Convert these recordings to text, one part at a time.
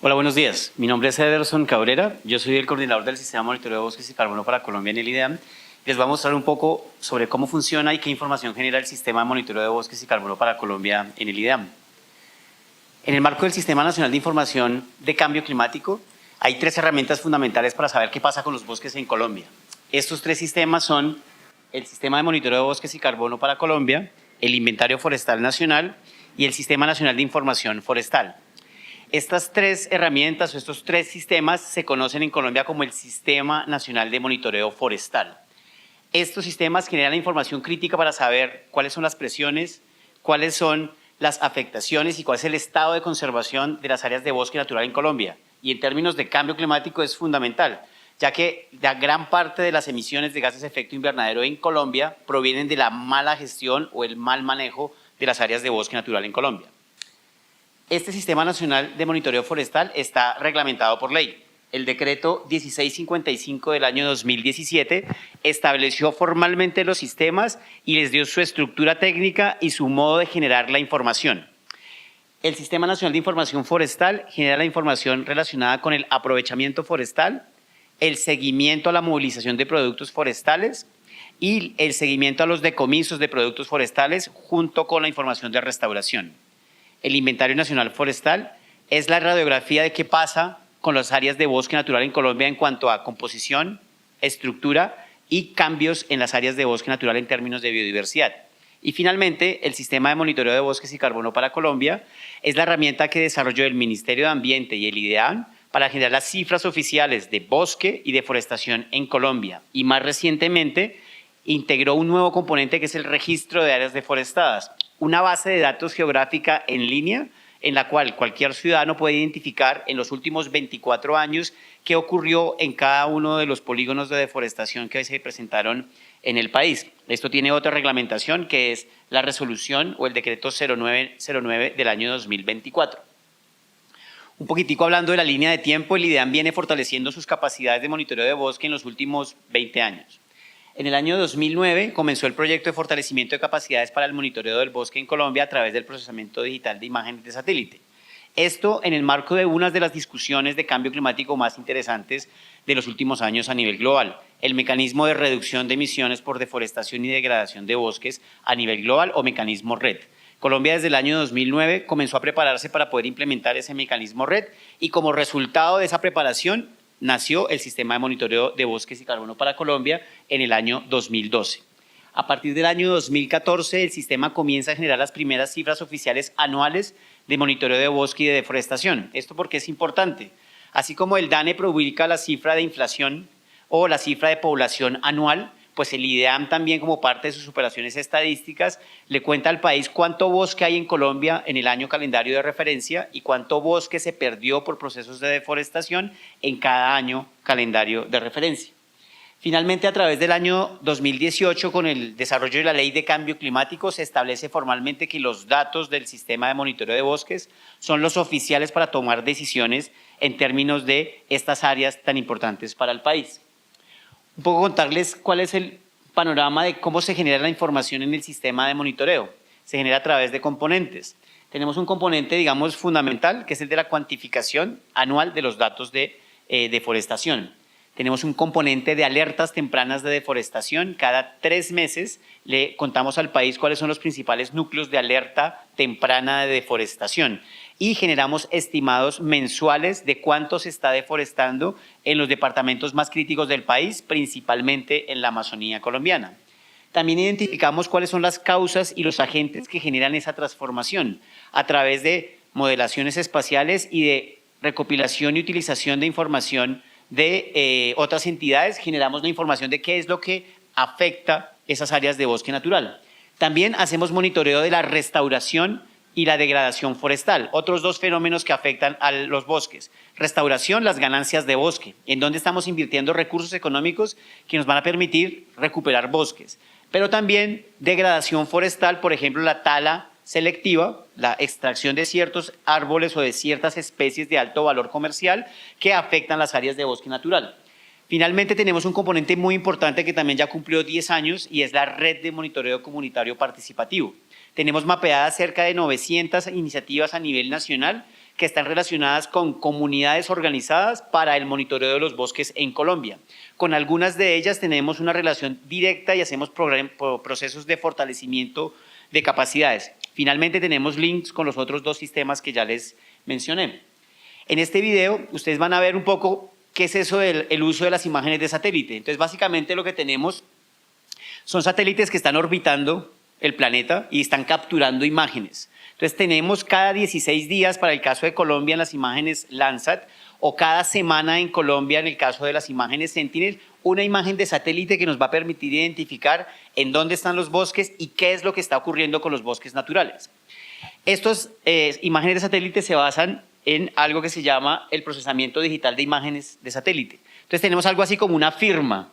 Hola, buenos días. Mi nombre es Ederson Cabrera. Yo soy el coordinador del Sistema de Monitoreo de Bosques y Carbono para Colombia en el IDEAM. Les voy a mostrar un poco sobre cómo funciona y qué información genera el Sistema de Monitoreo de Bosques y Carbono para Colombia en el IDEAM. En el marco del Sistema Nacional de Información de Cambio Climático, hay tres herramientas fundamentales para saber qué pasa con los bosques en Colombia. Estos tres sistemas son el Sistema de Monitoreo de Bosques y Carbono para Colombia, el Inventario Forestal Nacional y el Sistema Nacional de Información Forestal. Estas tres herramientas o estos tres sistemas se conocen en Colombia como el Sistema Nacional de Monitoreo Forestal. Estos sistemas generan información crítica para saber cuáles son las presiones, cuáles son las afectaciones y cuál es el estado de conservación de las áreas de bosque natural en Colombia. Y en términos de cambio climático es fundamental, ya que la gran parte de las emisiones de gases de efecto invernadero en Colombia provienen de la mala gestión o el mal manejo de las áreas de bosque natural en Colombia. Este Sistema Nacional de Monitoreo Forestal está reglamentado por ley. El decreto 1655 del año 2017 estableció formalmente los sistemas y les dio su estructura técnica y su modo de generar la información. El Sistema Nacional de Información Forestal genera la información relacionada con el aprovechamiento forestal, el seguimiento a la movilización de productos forestales y el seguimiento a los decomisos de productos forestales junto con la información de restauración. El Inventario Nacional Forestal es la radiografía de qué pasa con las áreas de bosque natural en Colombia en cuanto a composición, estructura y cambios en las áreas de bosque natural en términos de biodiversidad. Y finalmente, el Sistema de Monitoreo de Bosques y Carbono para Colombia es la herramienta que desarrolló el Ministerio de Ambiente y el IDEAM para generar las cifras oficiales de bosque y deforestación en Colombia. Y más recientemente, integró un nuevo componente que es el registro de áreas deforestadas, una base de datos geográfica en línea en la cual cualquier ciudadano puede identificar en los últimos 24 años qué ocurrió en cada uno de los polígonos de deforestación que se presentaron en el país. Esto tiene otra reglamentación que es la resolución o el decreto 0909 del año 2024. Un poquitico hablando de la línea de tiempo, el IDEAM viene fortaleciendo sus capacidades de monitoreo de bosque en los últimos 20 años. En el año 2009 comenzó el proyecto de fortalecimiento de capacidades para el monitoreo del bosque en Colombia a través del procesamiento digital de imágenes de satélite. Esto en el marco de una de las discusiones de cambio climático más interesantes de los últimos años a nivel global, el mecanismo de reducción de emisiones por deforestación y degradación de bosques a nivel global o mecanismo REDD. Colombia desde el año 2009 comenzó a prepararse para poder implementar ese mecanismo REDD y como resultado de esa preparación nació el Sistema de Monitoreo de Bosques y Carbono para Colombia en el año 2012. A partir del año 2014, el sistema comienza a generar las primeras cifras oficiales anuales de monitoreo de bosque y de deforestación. Esto porque es importante. Así como el DANE publica la cifra de inflación o la cifra de población anual, pues el IDEAM también, como parte de sus operaciones estadísticas, le cuenta al país cuánto bosque hay en Colombia en el año calendario de referencia y cuánto bosque se perdió por procesos de deforestación en cada año calendario de referencia. Finalmente, a través del año 2018, con el desarrollo de la Ley de Cambio Climático, se establece formalmente que los datos del Sistema de Monitoreo de Bosques son los oficiales para tomar decisiones en términos de estas áreas tan importantes para el país. Un poco contarles cuál es el panorama de cómo se genera la información en el sistema de monitoreo. Se genera a través de componentes. Tenemos un componente, digamos, fundamental, que es el de la cuantificación anual de los datos de deforestación. Tenemos un componente de alertas tempranas de deforestación. Cada 3 meses le contamos al país cuáles son los principales núcleos de alerta temprana de deforestación y generamos estimados mensuales de cuánto se está deforestando en los departamentos más críticos del país, principalmente en la Amazonía colombiana. También identificamos cuáles son las causas y los agentes que generan esa transformación a través de modelaciones espaciales y de recopilación y utilización de información de otras entidades. Generamos la información de qué es lo que afecta esas áreas de bosque natural. También hacemos monitoreo de la restauración y la degradación forestal, otros dos fenómenos que afectan a los bosques. Restauración, las ganancias de bosque, en donde estamos invirtiendo recursos económicos que nos van a permitir recuperar bosques. Pero también degradación forestal, por ejemplo, la tala selectiva, la extracción de ciertos árboles o de ciertas especies de alto valor comercial que afectan las áreas de bosque natural. Finalmente, tenemos un componente muy importante que también ya cumplió 10 años y es la red de monitoreo comunitario participativo. Tenemos mapeadas cerca de 900 iniciativas a nivel nacional que están relacionadas con comunidades organizadas para el monitoreo de los bosques en Colombia. Con algunas de ellas tenemos una relación directa y hacemos procesos de fortalecimiento de capacidades. Finalmente tenemos links con los otros dos sistemas que ya les mencioné. En este video ustedes van a ver un poco qué es eso del uso de las imágenes de satélite. Entonces básicamente lo que tenemos son satélites que están orbitando el planeta y están capturando imágenes. Entonces tenemos cada 16 días para el caso de Colombia en las imágenes Landsat o cada semana en Colombia en el caso de las imágenes Sentinel, una imagen de satélite que nos va a permitir identificar en dónde están los bosques y qué es lo que está ocurriendo con los bosques naturales. Estas imágenes de satélite se basan en algo que se llama el procesamiento digital de imágenes de satélite. Entonces tenemos algo así como una firma,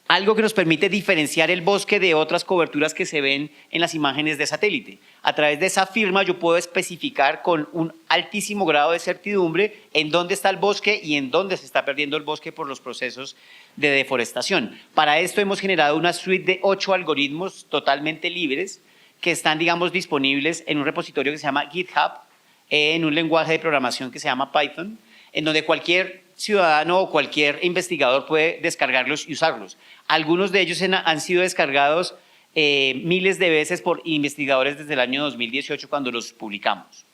algo que nos permite diferenciar el bosque de otras coberturas que se ven en las imágenes de satélite. A través de esa firma yo puedo especificar con un altísimo grado de certidumbre en dónde está el bosque y en dónde se está perdiendo el bosque por los procesos de deforestación. Para esto hemos generado una suite de 8 algoritmos totalmente libres que están, digamos, disponibles en un repositorio que se llama GitHub, en un lenguaje de programación que se llama Python, en donde cualquier ciudadano o cualquier investigador puede descargarlos y usarlos. Algunos de ellos han sido descargados miles de veces por investigadores desde el año 2018 cuando los publicamos.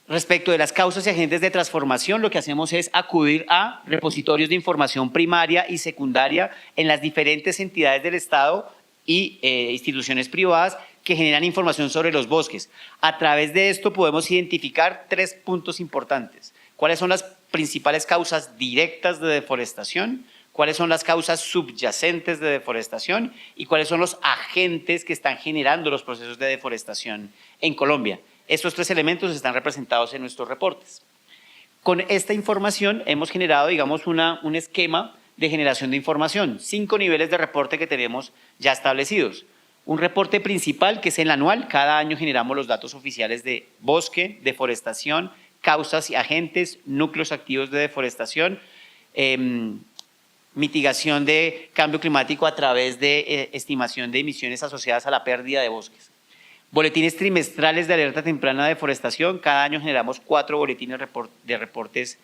Respecto de las causas y agentes de transformación, lo que hacemos es acudir a repositorios de información primaria y secundaria en las diferentes entidades del Estado y instituciones privadas que generan información sobre los bosques. A través de esto podemos identificar 3 puntos importantes. ¿Cuáles son las principales causas directas de deforestación? ¿Cuáles son las causas subyacentes de deforestación? ¿Y cuáles son los agentes que están generando los procesos de deforestación en Colombia? Estos 3 elementos están representados en nuestros reportes. Con esta información hemos generado, digamos, un esquema de generación de información, 5 niveles de reporte que tenemos ya establecidos. Un reporte principal, que es el anual, cada año generamos los datos oficiales de bosque, deforestación, causas y agentes, núcleos activos de deforestación, mitigación de cambio climático a través de estimación de emisiones asociadas a la pérdida de bosques. Boletines trimestrales de alerta temprana de deforestación, cada año generamos 4 boletines de reportes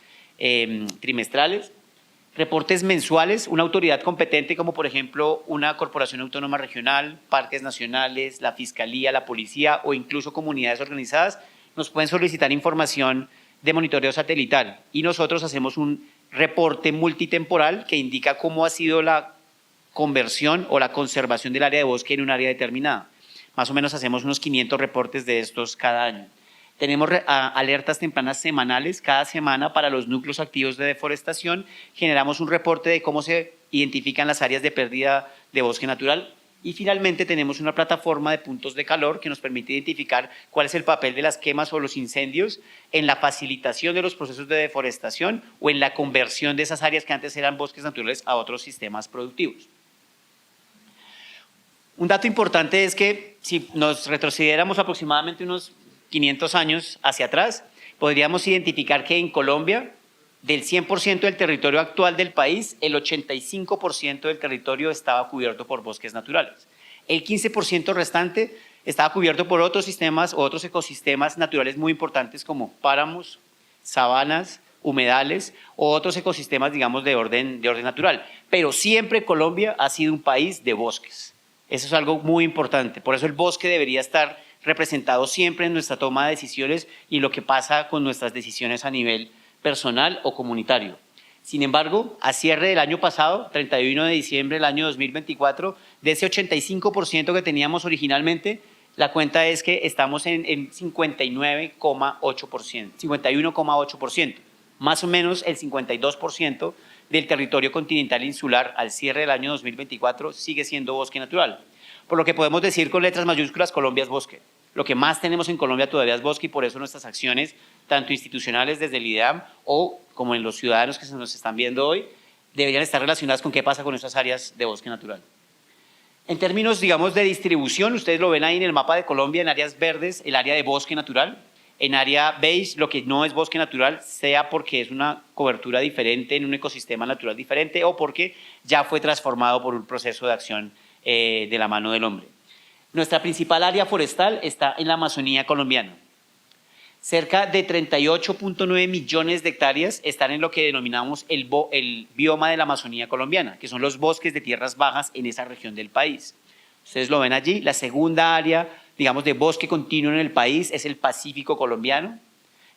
trimestrales. Reportes mensuales, una autoridad competente como por ejemplo una corporación autónoma regional, parques nacionales, la fiscalía, la policía o incluso comunidades organizadas nos pueden solicitar información de monitoreo satelital y nosotros hacemos un reporte multitemporal que indica cómo ha sido la conversión o la conservación del área de bosque en un área determinada. Más o menos hacemos unos 500 reportes de estos cada año. Tenemos alertas tempranas semanales, cada semana para los núcleos activos de deforestación. Generamos un reporte de cómo se identifican las áreas de pérdida de bosque natural. Y finalmente tenemos una plataforma de puntos de calor que nos permite identificar cuál es el papel de las quemas o los incendios en la facilitación de los procesos de deforestación o en la conversión de esas áreas que antes eran bosques naturales a otros sistemas productivos. Un dato importante es que si nos retrocediéramos aproximadamente unos 500 años hacia atrás, podríamos identificar que en Colombia, del 100% del territorio actual del país, el 85% del territorio estaba cubierto por bosques naturales. El 15% restante estaba cubierto por otros sistemas o otros ecosistemas naturales muy importantes como páramos, sabanas, humedales o otros ecosistemas, digamos, de orden natural. Pero siempre Colombia ha sido un país de bosques. Eso es algo muy importante. Por eso el bosque debería estar representado siempre en nuestra toma de decisiones y lo que pasa con nuestras decisiones a nivel personal o comunitario. Sin embargo, a cierre del año pasado, 31 de diciembre del año 2024, de ese 85% que teníamos originalmente, la cuenta es que estamos en 59,8%, 51,8%. Más o menos el 52% del territorio continental insular al cierre del año 2024 sigue siendo bosque natural. Por lo que podemos decir con letras mayúsculas, Colombia es bosque. Lo que más tenemos en Colombia todavía es bosque y por eso nuestras acciones, tanto institucionales desde el IDEAM o como en los ciudadanos que se nos están viendo hoy, deberían estar relacionadas con qué pasa con nuestras áreas de bosque natural. En términos, digamos, de distribución, ustedes lo ven ahí en el mapa de Colombia, en áreas verdes, el área de bosque natural, en área beige, lo que no es bosque natural, sea porque es una cobertura diferente en un ecosistema natural diferente o porque ya fue transformado por un proceso de acción de la mano del hombre. Nuestra principal área forestal está en la Amazonía colombiana. Cerca de 38.9 millones de hectáreas están en lo que denominamos el bioma de la Amazonía colombiana, que son los bosques de tierras bajas en esa región del país. Ustedes lo ven allí. La segunda área, digamos, de bosque continuo en el país es el Pacífico colombiano.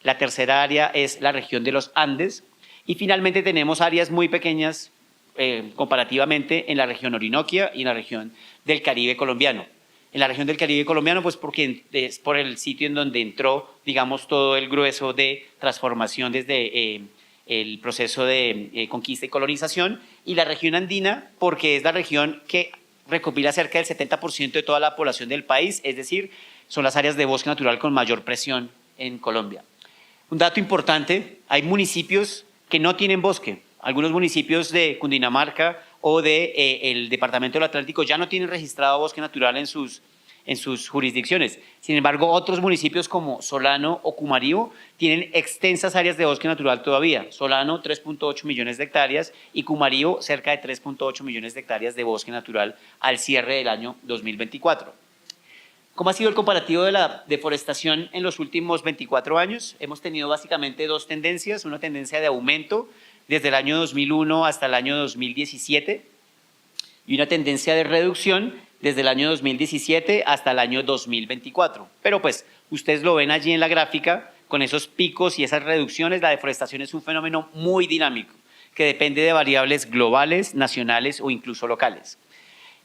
La tercera área es la región de los Andes. Y finalmente tenemos áreas muy pequeñas comparativamente en la región Orinoquia y en la región del Caribe colombiano. En la región del Caribe colombiano, pues porque es por el sitio en donde entró, digamos, todo el grueso de transformación desde el proceso de conquista y colonización, y la región andina, porque es la región que recopila cerca del 70% de toda la población del país, es decir, son las áreas de bosque natural con mayor presión en Colombia. Un dato importante, hay municipios que no tienen bosque. Algunos municipios de Cundinamarca o del Departamento del Atlántico ya no tienen registrado bosque natural en sus jurisdicciones. Sin embargo, otros municipios como Solano o Cumarío tienen extensas áreas de bosque natural todavía. Solano, 3.8 millones de hectáreas y Cumarío, cerca de 3.8 millones de hectáreas de bosque natural al cierre del año 2024. ¿Cómo ha sido el comparativo de la deforestación en los últimos 24 años? Hemos tenido básicamente dos tendencias, una tendencia de aumento desde el año 2001 hasta el año 2017 y una tendencia de reducción desde el año 2017 hasta el año 2024. Pero pues ustedes lo ven allí en la gráfica, con esos picos y esas reducciones, la deforestación es un fenómeno muy dinámico que depende de variables globales, nacionales o incluso locales.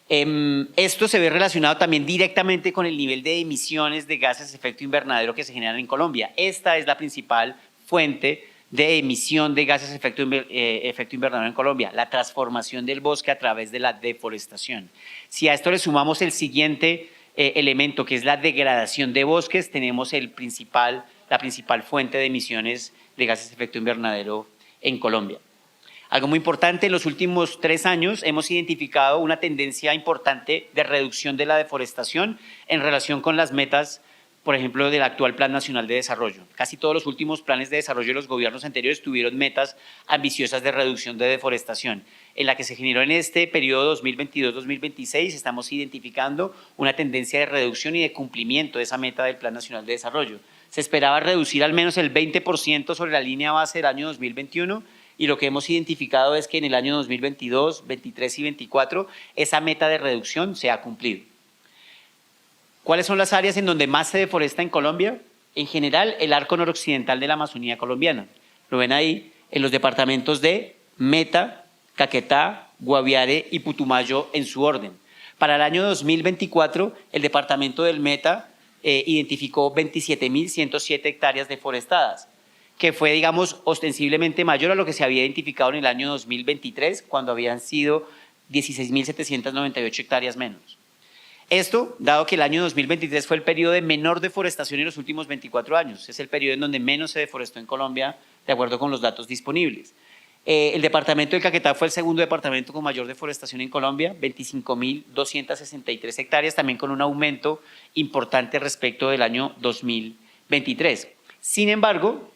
Esto se ve relacionado también directamente con el nivel de emisiones de gases de efecto invernadero que se generan en Colombia. Esta es la principal fuente de emisión de gases de efecto invernadero en Colombia, la transformación del bosque a través de la deforestación. Si a esto le sumamos el siguiente elemento, que es la degradación de bosques, tenemos la principal fuente de emisiones de gases de efecto invernadero en Colombia. Algo muy importante, en los últimos 3 años hemos identificado una tendencia importante de reducción de la deforestación en relación con las metas, por ejemplo, del actual Plan Nacional de Desarrollo. Casi todos los últimos planes de desarrollo de los gobiernos anteriores tuvieron metas ambiciosas de reducción de deforestación. En la que se generó en este periodo 2022-2026 estamos identificando una tendencia de reducción y de cumplimiento de esa meta del Plan Nacional de Desarrollo. Se esperaba reducir al menos el 20% sobre la línea base del año 2021 y lo que hemos identificado es que en el año 2022, 2023 y 2024 esa meta de reducción se ha cumplido. ¿Cuáles son las áreas en donde más se deforesta en Colombia? En general, el arco noroccidental de la Amazonía colombiana. Lo ven ahí en los departamentos de Meta, Caquetá, Guaviare y Putumayo en su orden. Para el año 2024, el departamento del Meta identificó 27.107 hectáreas deforestadas, que fue, digamos, ostensiblemente mayor a lo que se había identificado en el año 2023, cuando habían sido 16.798 hectáreas menos. Esto, dado que el año 2023 fue el periodo de menor deforestación en los últimos 24 años, es el periodo en donde menos se deforestó en Colombia, de acuerdo con los datos disponibles. El departamento de Caquetá fue el segundo departamento con mayor deforestación en Colombia, 25.263 hectáreas, también con un aumento importante respecto del año 2023. Sin embargo,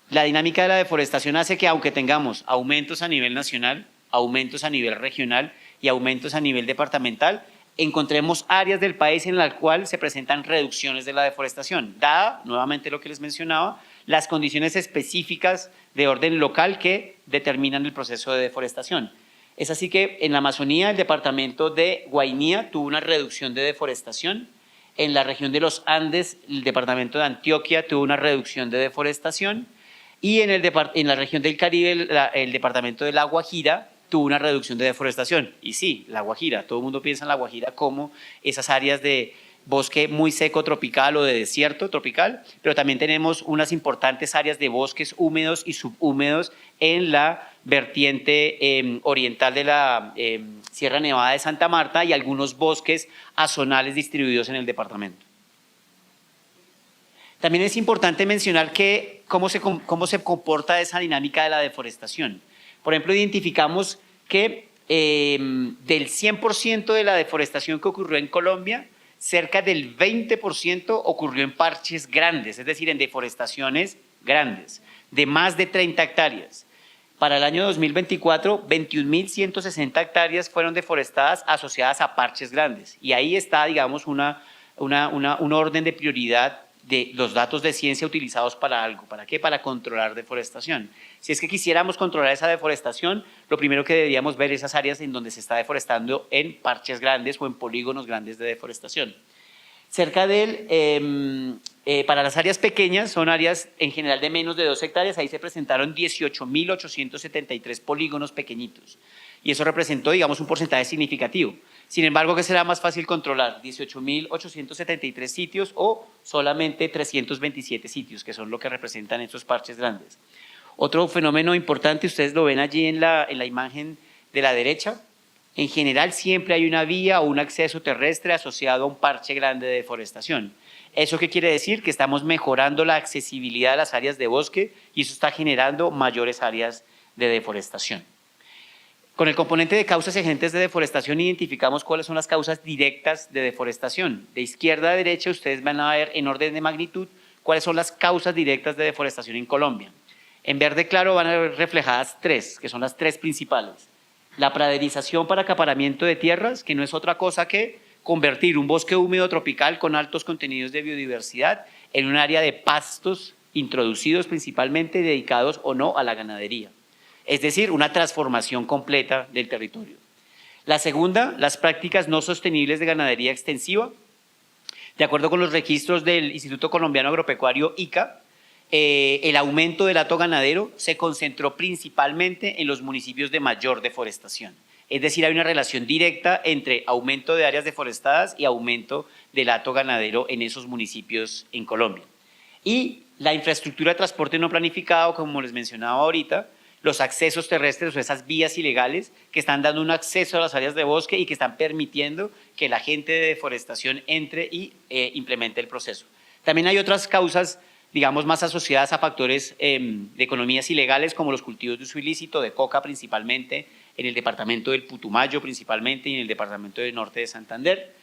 la dinámica de la deforestación hace que, aunque tengamos aumentos a nivel nacional, aumentos a nivel regional y aumentos a nivel departamental, encontremos áreas del país en las cuales se presentan reducciones de la deforestación, dada, nuevamente lo que les mencionaba, las condiciones específicas de orden local que determinan el proceso de deforestación. Es así que en la Amazonía el departamento de Guainía tuvo una reducción de deforestación, en la región de los Andes el departamento de Antioquia tuvo una reducción de deforestación y en la región del Caribe el departamento de La Guajira tuvo una reducción de deforestación. Y sí, La Guajira, todo el mundo piensa en La Guajira como esas áreas de bosque muy seco tropical o de desierto tropical, pero también tenemos unas importantes áreas de bosques húmedos y subhúmedos en la vertiente oriental de la Sierra Nevada de Santa Marta y algunos bosques azonales distribuidos en el departamento. También es importante mencionar cómo se comporta esa dinámica de la deforestación. Por ejemplo, identificamos que del 100% de la deforestación que ocurrió en Colombia, cerca del 20% ocurrió en parches grandes, es decir, en deforestaciones grandes, de más de 30 hectáreas. Para el año 2024, 21.160 hectáreas fueron deforestadas asociadas a parches grandes. Y ahí está, digamos, un orden de prioridad de los datos de ciencia utilizados para algo. ¿Para qué? Para controlar deforestación. Si es que quisiéramos controlar esa deforestación, lo primero que deberíamos ver es esas áreas en donde se está deforestando en parches grandes o en polígonos grandes de deforestación. Cerca de él, para las áreas pequeñas, son áreas en general de menos de 2 hectáreas, ahí se presentaron 18.873 polígonos pequeñitos. Y eso representó, digamos, un porcentaje significativo. Sin embargo, ¿qué será más fácil controlar? ¿18.873 sitios o solamente 327 sitios, que son lo que representan estos parches grandes? Otro fenómeno importante, ustedes lo ven allí en la imagen de la derecha. En general, siempre hay una vía o un acceso terrestre asociado a un parche grande de deforestación. ¿Eso qué quiere decir? Que estamos mejorando la accesibilidad a las áreas de bosque y eso está generando mayores áreas de deforestación. Con el componente de causas y agentes de deforestación identificamos cuáles son las causas directas de deforestación. De izquierda a derecha ustedes van a ver en orden de magnitud cuáles son las causas directas de deforestación en Colombia. En verde claro van a ver reflejadas 3, que son las 3 principales. La praderización para acaparamiento de tierras, que no es otra cosa que convertir un bosque húmedo tropical con altos contenidos de biodiversidad en un área de pastos introducidos principalmente dedicados o no a la ganadería. Es decir, una transformación completa del territorio. La segunda, las prácticas no sostenibles de ganadería extensiva. De acuerdo con los registros del Instituto Colombiano Agropecuario, ICA, el aumento del hato ganadero se concentró principalmente en los municipios de mayor deforestación. Es decir, hay una relación directa entre aumento de áreas deforestadas y aumento del hato ganadero en esos municipios en Colombia. Y la infraestructura de transporte no planificado, como les mencionaba ahorita, los accesos terrestres o esas vías ilegales que están dando un acceso a las áreas de bosque y que están permitiendo que la gente de deforestación entre y implemente el proceso. También hay otras causas, digamos, más asociadas a factores de economías ilegales como los cultivos de uso ilícito, de coca principalmente, en el departamento del Putumayo principalmente y en el departamento del norte de Santander.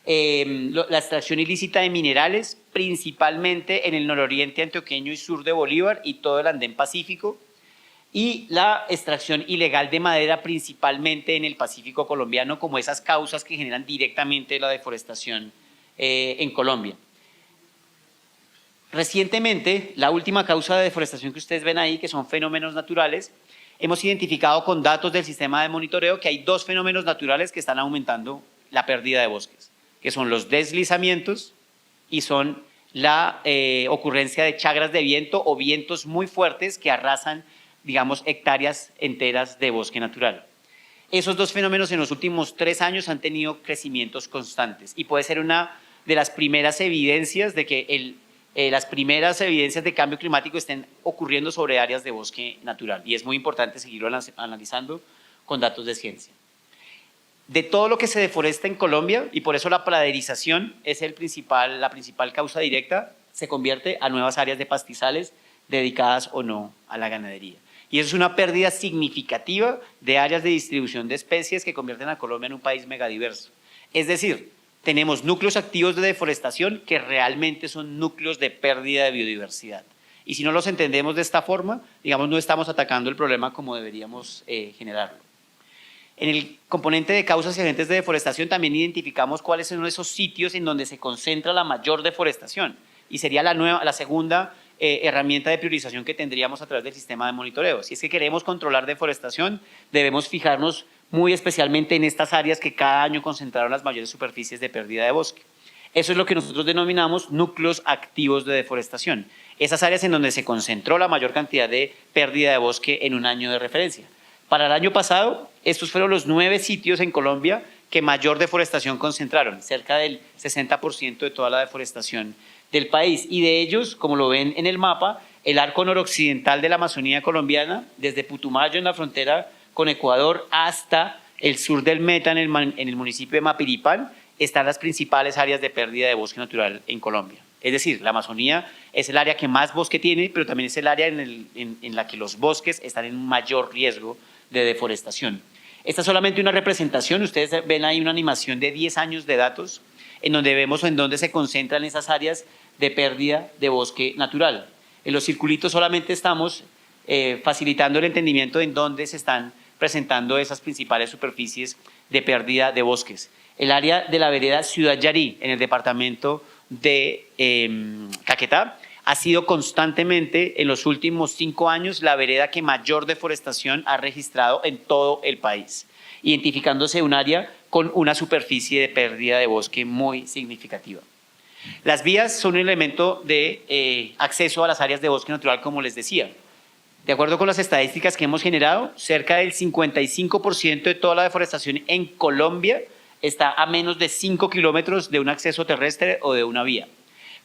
La extracción ilícita de minerales principalmente en el nororiente antioqueño y sur de Bolívar y todo el andén pacífico. Y la extracción ilegal de madera principalmente en el Pacífico colombiano como esas causas que generan directamente la deforestación en Colombia. Recientemente, la última causa de deforestación que ustedes ven ahí, que son fenómenos naturales, hemos identificado con datos del sistema de monitoreo que hay 2 fenómenos naturales que están aumentando la pérdida de bosques, que son los deslizamientos y son la ocurrencia de chagras de viento o vientos muy fuertes que arrasan, digamos, hectáreas enteras de bosque natural. Esos 2 fenómenos en los últimos 3 años han tenido crecimientos constantes y puede ser una de las primeras evidencias de que las primeras evidencias de cambio climático estén ocurriendo sobre áreas de bosque natural y es muy importante seguirlo analizando con datos de ciencia. De todo lo que se deforesta en Colombia, y por eso la praderización es la principal causa directa, se convierte a nuevas áreas de pastizales dedicadas o no a la ganadería. Y eso es una pérdida significativa de áreas de distribución de especies que convierten a Colombia en un país megadiverso. Es decir, tenemos núcleos activos de deforestación que realmente son núcleos de pérdida de biodiversidad. Y si no los entendemos de esta forma, digamos, no estamos atacando el problema como deberíamos generarlo. En el componente de causas y agentes de deforestación también identificamos cuáles son esos sitios en donde se concentra la mayor deforestación. Y sería la segunda herramienta de priorización que tendríamos a través del sistema de monitoreo. Si es que queremos controlar deforestación, debemos fijarnos muy especialmente en estas áreas que cada año concentraron las mayores superficies de pérdida de bosque. Eso es lo que nosotros denominamos núcleos activos de deforestación. Esas áreas en donde se concentró la mayor cantidad de pérdida de bosque en un año de referencia. Para el año pasado, estos fueron los 9 sitios en Colombia que mayor deforestación concentraron, cerca del 60% de toda la deforestación del país. Y de ellos, como lo ven en el mapa, el arco noroccidental de la Amazonía colombiana, desde Putumayo en la frontera con Ecuador hasta el sur del Meta en el municipio de Mapiripán, están las principales áreas de pérdida de bosque natural en Colombia. Es decir, la Amazonía es el área que más bosque tiene, pero también es el área en la que los bosques están en mayor riesgo de deforestación. Esta es solamente una representación, ustedes ven ahí una animación de 10 años de datos, en donde vemos en dónde se concentran esas áreas de pérdida de bosque natural. En los circulitos solamente estamos facilitando el entendimiento de en dónde se están presentando esas principales superficies de pérdida de bosques. El área de la vereda Ciudad Yarí, en el departamento de Caquetá, ha sido constantemente en los últimos 5 años la vereda que mayor deforestación ha registrado en todo el país, identificándose un área con una superficie de pérdida de bosque muy significativa. Las vías son un elemento de acceso a las áreas de bosque natural, como les decía. De acuerdo con las estadísticas que hemos generado, cerca del 55% de toda la deforestación en Colombia está a menos de 5 kilómetros de un acceso terrestre o de una vía.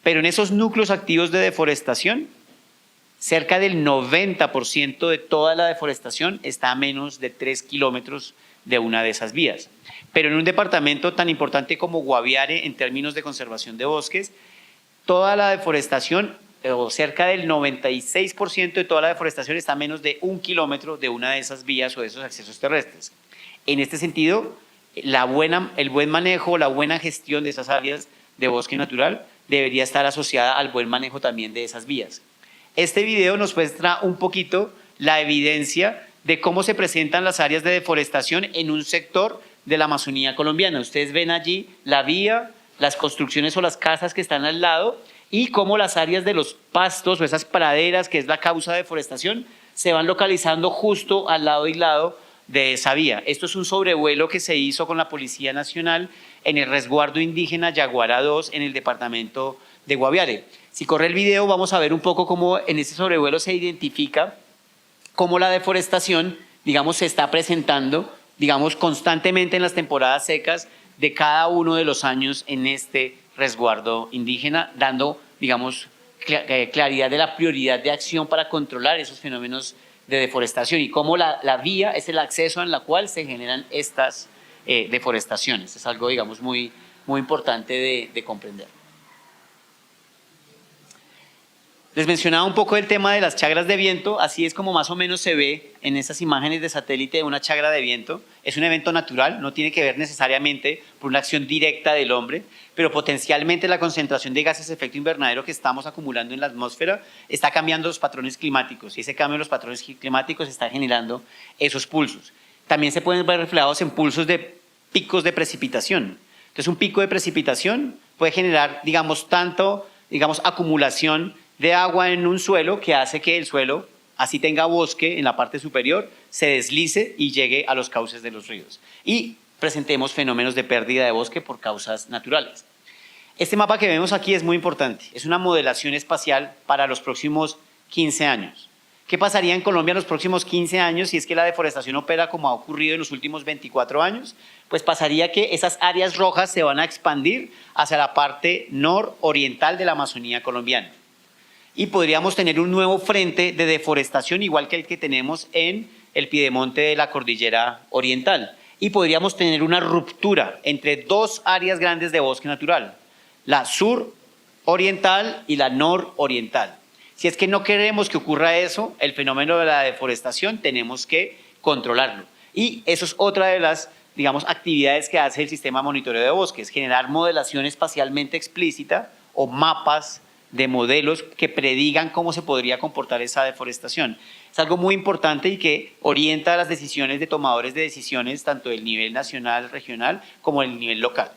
Pero en esos núcleos activos de deforestación, cerca del 90% de toda la deforestación está a menos de 3 kilómetros de una de esas vías. Pero en un departamento tan importante como Guaviare, en términos de conservación de bosques, toda la deforestación, o cerca del 96% de toda la deforestación está a menos de 1 kilómetro de una de esas vías o de esos accesos terrestres. En este sentido, el buen manejo, la buena gestión de esas áreas de bosque natural debería estar asociada al buen manejo también de esas vías. Este video nos muestra un poquito la evidencia de cómo se presentan las áreas de deforestación en un sector de la Amazonía colombiana. Ustedes ven allí la vía, las construcciones o las casas que están al lado y cómo las áreas de los pastos o esas praderas, que es la causa de deforestación, se van localizando justo al lado y lado de esa vía. Esto es un sobrevuelo que se hizo con la Policía Nacional en el resguardo indígena Yaguara 2 en el departamento de Guaviare. Si corre el video vamos a ver un poco cómo en ese sobrevuelo se identifica cómo la deforestación, digamos, se está presentando, digamos, constantemente en las temporadas secas de cada uno de los años en este resguardo indígena, dando, digamos, claridad de la prioridad de acción para controlar esos fenómenos de deforestación y cómo la vía es el acceso en la cual se generan estas deforestaciones. Es algo, digamos, muy importante de comprender. Les mencionaba un poco el tema de las chagras de viento, así es como más o menos se ve en esas imágenes de satélite de una chagra de viento. Es un evento natural, no tiene que ver necesariamente por una acción directa del hombre, pero potencialmente la concentración de gases de efecto invernadero que estamos acumulando en la atmósfera está cambiando los patrones climáticos y ese cambio en los patrones climáticos está generando esos pulsos. También se pueden ver reflejados en pulsos de picos de precipitación. Entonces un pico de precipitación puede generar, digamos, acumulación de agua en un suelo que hace que el suelo, así tenga bosque en la parte superior, se deslice y llegue a los cauces de los ríos. Y presentemos fenómenos de pérdida de bosque por causas naturales. Este mapa que vemos aquí es muy importante. Es una modelación espacial para los próximos 15 años. ¿Qué pasaría en Colombia en los próximos 15 años si es que la deforestación opera como ha ocurrido en los últimos 24 años? Pues pasaría que esas áreas rojas se van a expandir hacia la parte nororiental de la Amazonía colombiana. Y podríamos tener un nuevo frente de deforestación igual que el que tenemos en el piedemonte de la cordillera oriental. Y podríamos tener una ruptura entre dos áreas grandes de bosque natural, la suroriental y la nororiental. Si es que no queremos que ocurra eso, el fenómeno de la deforestación, tenemos que controlarlo. Y eso es otra de las, digamos, actividades que hace el sistema de monitoreo de bosques, generar modelación espacialmente explícita o mapas de modelos que predigan cómo se podría comportar esa deforestación. Es algo muy importante y que orienta las decisiones de tomadores de decisiones tanto del nivel nacional, regional, como del nivel local.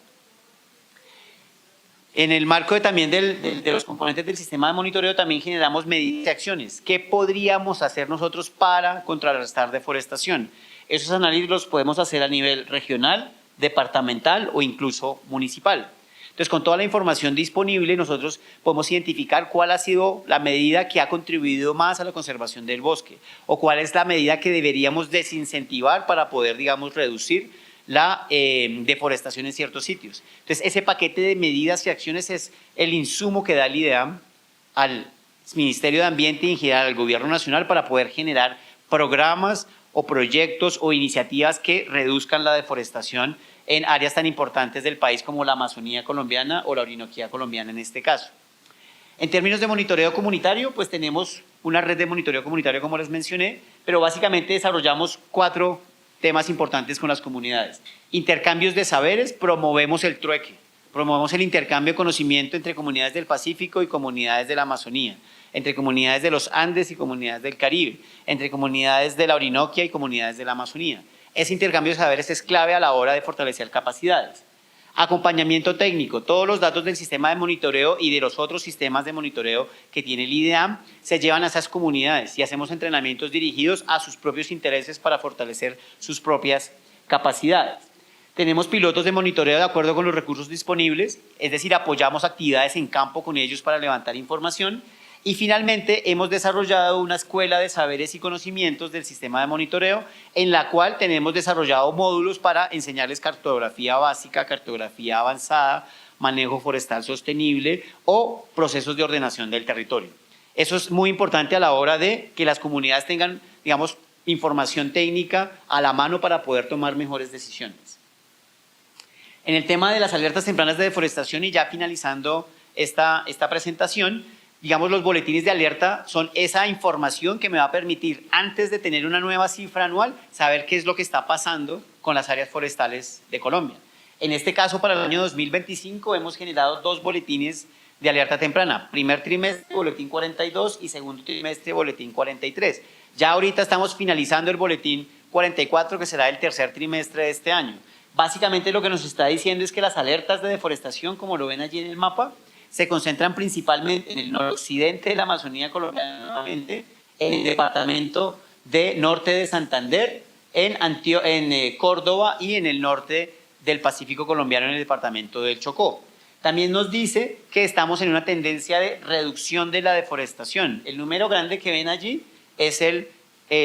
En el marco también de los componentes del sistema de monitoreo también generamos medidas y acciones. ¿Qué podríamos hacer nosotros para contrarrestar deforestación? Esos análisis los podemos hacer a nivel regional, departamental o incluso municipal. Entonces, con toda la información disponible, nosotros podemos identificar cuál ha sido la medida que ha contribuido más a la conservación del bosque o cuál es la medida que deberíamos desincentivar para poder, digamos, reducir la deforestación en ciertos sitios. Entonces, ese paquete de medidas y acciones es el insumo que da el IDEAM al Ministerio de Ambiente y en general al Gobierno Nacional para poder generar programas o proyectos o iniciativas que reduzcan la deforestación en áreas tan importantes del país como la Amazonía colombiana o la Orinoquía colombiana en este caso. En términos de monitoreo comunitario, pues tenemos una red de monitoreo comunitario como les mencioné, pero básicamente desarrollamos 4 temas importantes con las comunidades. Intercambios de saberes, promovemos el trueque, promovemos el intercambio de conocimiento entre comunidades del Pacífico y comunidades de la Amazonía, entre comunidades de los Andes y comunidades del Caribe, entre comunidades de la Orinoquia y comunidades de la Amazonía. Ese intercambio de saberes es clave a la hora de fortalecer capacidades. Acompañamiento técnico. Todos los datos del sistema de monitoreo y de los otros sistemas de monitoreo que tiene el IDEAM se llevan a esas comunidades y hacemos entrenamientos dirigidos a sus propios intereses para fortalecer sus propias capacidades. Tenemos pilotos de monitoreo de acuerdo con los recursos disponibles, es decir, apoyamos actividades en campo con ellos para levantar información. Y finalmente hemos desarrollado una escuela de saberes y conocimientos del sistema de monitoreo en la cual tenemos desarrollado módulos para enseñarles cartografía básica, cartografía avanzada, manejo forestal sostenible o procesos de ordenación del territorio. Eso es muy importante a la hora de que las comunidades tengan, digamos, información técnica a la mano para poder tomar mejores decisiones. En el tema de las alertas tempranas de deforestación y ya finalizando esta presentación, digamos, los boletines de alerta son esa información que me va a permitir, antes de tener una nueva cifra anual, saber qué es lo que está pasando con las áreas forestales de Colombia. En este caso, para el año 2025, hemos generado 2 boletines de alerta temprana. Primer trimestre, boletín 42, y segundo trimestre, boletín 43. Ya ahorita estamos finalizando el boletín 44, que será el tercer trimestre de este año. Básicamente lo que nos está diciendo es que las alertas de deforestación, como lo ven allí en el mapa, se concentran principalmente en el noroccidente de la Amazonía colombiana, en el departamento de norte de Santander, en Córdoba y en el norte del Pacífico colombiano, en el departamento del Chocó. También nos dice que estamos en una tendencia de reducción de la deforestación. El número grande que ven allí es el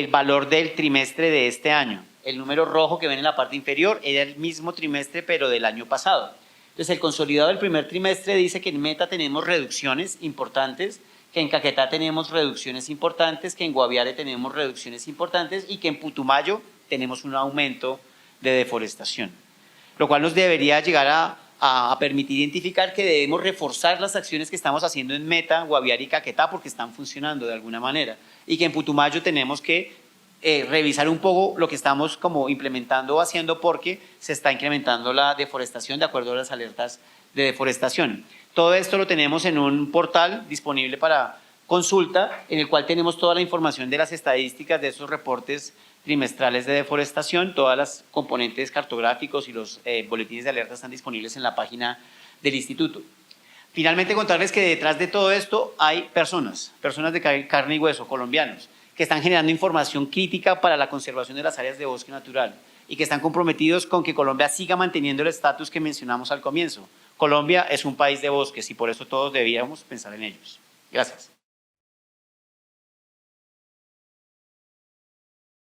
valor del trimestre de este año. El número rojo que ven en la parte inferior era el mismo trimestre, pero del año pasado. Entonces, el consolidado del primer trimestre dice que en Meta tenemos reducciones importantes, que en Caquetá tenemos reducciones importantes, que en Guaviare tenemos reducciones importantes y que en Putumayo tenemos un aumento de deforestación. Lo cual nos debería llegar a permitir identificar que debemos reforzar las acciones que estamos haciendo en Meta, Guaviare y Caquetá porque están funcionando de alguna manera. Y que en Putumayo tenemos que revisar un poco lo que estamos como implementando o haciendo porque se está incrementando la deforestación de acuerdo a las alertas de deforestación. Todo esto lo tenemos en un portal disponible para consulta en el cual tenemos toda la información de las estadísticas de esos reportes trimestrales de deforestación, todas las componentes cartográficos y los boletines de alerta están disponibles en la página del instituto. Finalmente contarles que detrás de todo esto hay personas de carne y hueso, colombianos, que están generando información crítica para la conservación de las áreas de bosque natural y que están comprometidos con que Colombia siga manteniendo el estatus que mencionamos al comienzo. Colombia es un país de bosques y por eso todos deberíamos pensar en ellos. Gracias.